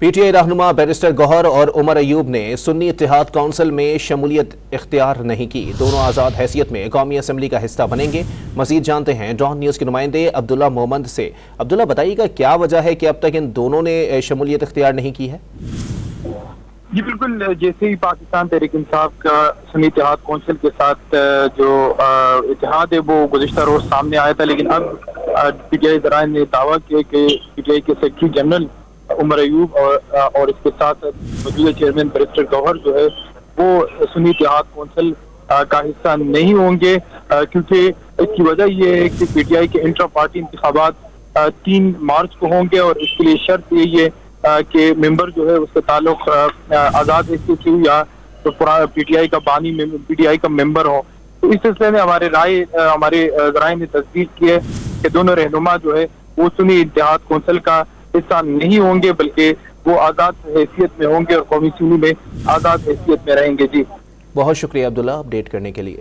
P T I رہنما barrister گوہر اور عمر ایوب نے سنی اتحاد کونسل میں شمولیت اختیار نہیں کی۔ دونوں آزاد حیثیت میں قومی اسمبلی کا حصہ بنیں گے۔ مزید جانتے ہیں ڈان نیوز کے نمائندے عبداللہ محمد سے۔ عبداللہ، بتائیے گا کیا وجہ ہے کہ اب تک ان دونوں نے شمولیت اختیار نہیں کی ہے؟ جی بالکل، جیسے ہی پاکستان تحریک انصاف کا سنی اتحاد کونسل کے ساتھ جو اتحاد ہے وہ گزشتہ روز سامنے آیا تھا، لیکن اب پی ٹی آئی ذرائع نے دعویٰ کیا کہ پی ٹی آئی کے سیکرٹری جنرل عمر ایوب اور اس کے ساتھ موجودہ چیئرمین بیرسٹر گوہر جو ہے وہ سنی اتحاد کونسل کا حصہ نہیں ہوں گے، کیونکہ اس کی وجہ یہ ہے کہ پی ٹی آئی کے انٹرا پارٹی انتخابات 3 مارچ کو ہوں گے، اور اس کے لیے شرط یہی ہے کہ ممبر جو ہے اس کا تعلق آزاد حیثیت سے یا پی ٹی آئی کا بانی پی ٹی آئی کا ممبر ہو۔ تو اس سلسلے میں ہمارے ذرائع نے تصدیق کی ہے کہ دونوں رہنما جو ہے وہ سنی اتحاد کونسل کا حصہ نہیں ہوں گے، بلکہ وہ آزاد حیثیت میں ہوں گے اور قومی اسمبلی میں آزاد حیثیت میں رہیں گے۔ جی بہت شکریہ عبداللہ اپڈیٹ کرنے کے لیے۔